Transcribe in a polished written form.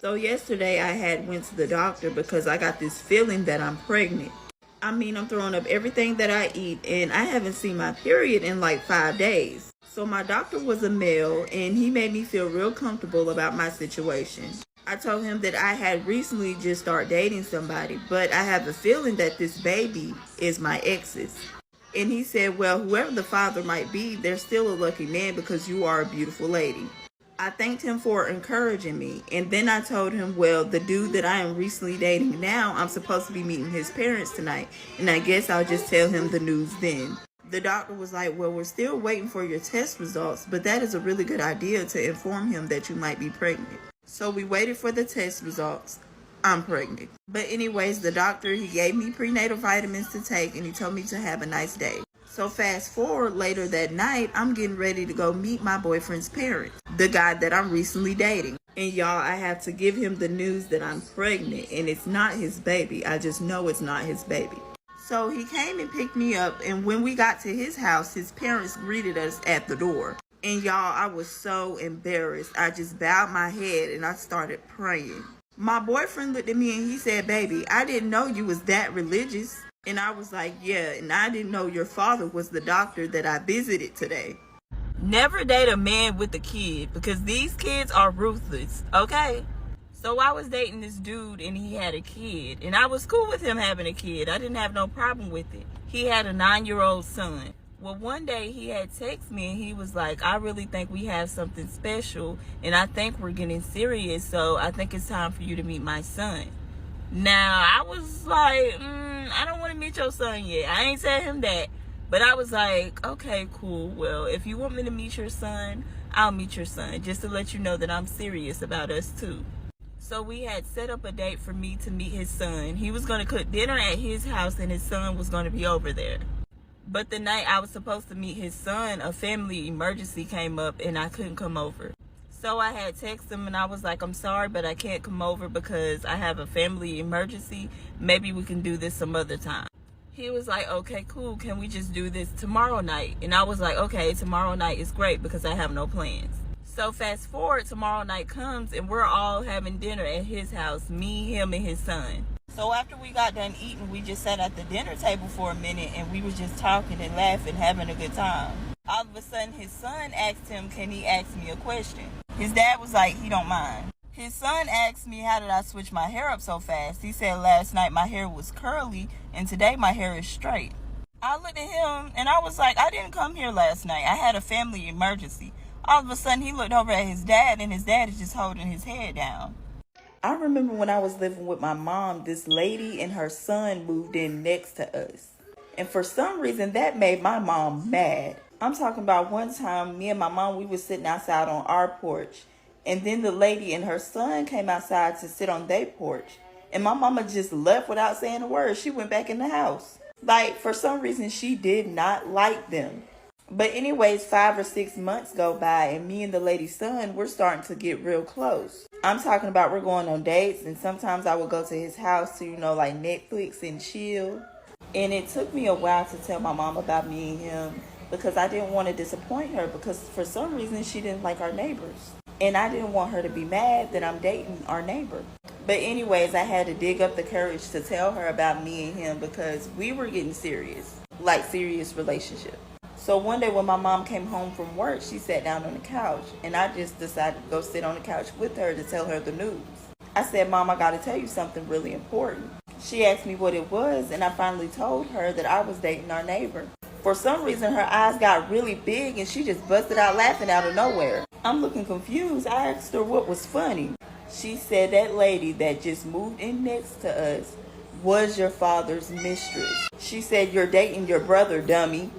So yesterday I had went to the doctor because I got this feeling that I'm pregnant. I mean, I'm throwing up everything that I eat and I haven't seen my period in like 5 days. So my doctor was a male and he made me feel real comfortable about my situation. I told him that I had recently just started dating somebody, but I have a feeling that this baby is my ex's. And he said, well, whoever the father might be, they're still a lucky man because you are a beautiful lady. I thanked him for encouraging me, and then I told him, well, the dude that I am recently dating now, I'm supposed to be meeting his parents tonight, and I guess I'll just tell him the news then. The doctor was like, well, we're still waiting for your test results, but that is a really good idea to inform him that you might be pregnant. So we waited for the test results. I'm pregnant. But anyways, the doctor, he gave me prenatal vitamins to take, and he told me to have a nice day. So fast forward, later that night, I'm getting ready to go meet my boyfriend's parents, the guy that I'm recently dating. And y'all, I have to give him the news that I'm pregnant, and it's not his baby. I just know it's not his baby. So he came and picked me up, and when we got to his house, his parents greeted us at the door. And y'all, I was so embarrassed. I just bowed my head and I started praying. My boyfriend looked at me and he said, baby, I didn't know you was that religious. And I was like, yeah, and I didn't know your father was the doctor that I visited today. Never date a man with a kid because these kids are ruthless, okay? So I was dating this dude and he had a kid. And I was cool with him having a kid. I didn't have no problem with it. He had a 9-year-old son. Well, one day he had texted me and he was like, I really think we have something special and I think we're getting serious. So I think it's time for you to meet my son. Now, I was like, I don't want to meet your son yet. I ain't said him that. But I was like, okay, cool. Well, if you want me to meet your son, I'll meet your son. Just to let you know that I'm serious about us too. So we had set up a date for me to meet his son. He was going to cook dinner at his house and his son was going to be over there. But the night I was supposed to meet his son, a family emergency came up and I couldn't come over. So I had texted him and I was like, I'm sorry, but I can't come over because I have a family emergency. Maybe we can do this some other time. He was like, okay, cool. Can we just do this tomorrow night? And I was like, okay, tomorrow night is great because I have no plans. So fast forward, tomorrow night comes and we're all having dinner at his house, me, him, and his son. So after we got done eating, we just sat at the dinner table for a minute and we was just talking and laughing, having a good time. All of a sudden, his son asked him, can he ask me a question? His dad was like, he don't mind. His son asked me, how did I switch my hair up so fast? He said last night my hair was curly and today my hair is straight. I looked at him and I was like, I didn't come here last night. I had a family emergency. All of a sudden, he looked over at his dad and his dad is just holding his head down. I remember when I was living with my mom, this lady and her son moved in next to us. And for some reason, that made my mom mad. I'm talking about one time, me and my mom, we were sitting outside on our porch. And then the lady and her son came outside to sit on their porch. And my mama just left without saying a word. She went back in the house. Like, for some reason, she did not like them. But anyways, 5 or 6 months go by and me and the lady's son, we're starting to get real close. I'm talking about we're going on dates and sometimes I would go to his house to, like Netflix and chill. And it took me a while to tell my mom about me and him because I didn't want to disappoint her because for some reason she didn't like our neighbors. And I didn't want her to be mad that I'm dating our neighbor. But anyways, I had to dig up the courage to tell her about me and him because we were getting serious, like serious relationship. So one day when my mom came home from work, she sat down on the couch and I just decided to go sit on the couch with her to tell her the news. I said, Mom, I got to tell you something really important. She asked me what it was and I finally told her that I was dating our neighbor. For some reason, her eyes got really big and she just busted out laughing out of nowhere. I'm looking confused. I asked her what was funny. She said that lady that just moved in next to us was your father's mistress. She said, you're dating your brother, dummy.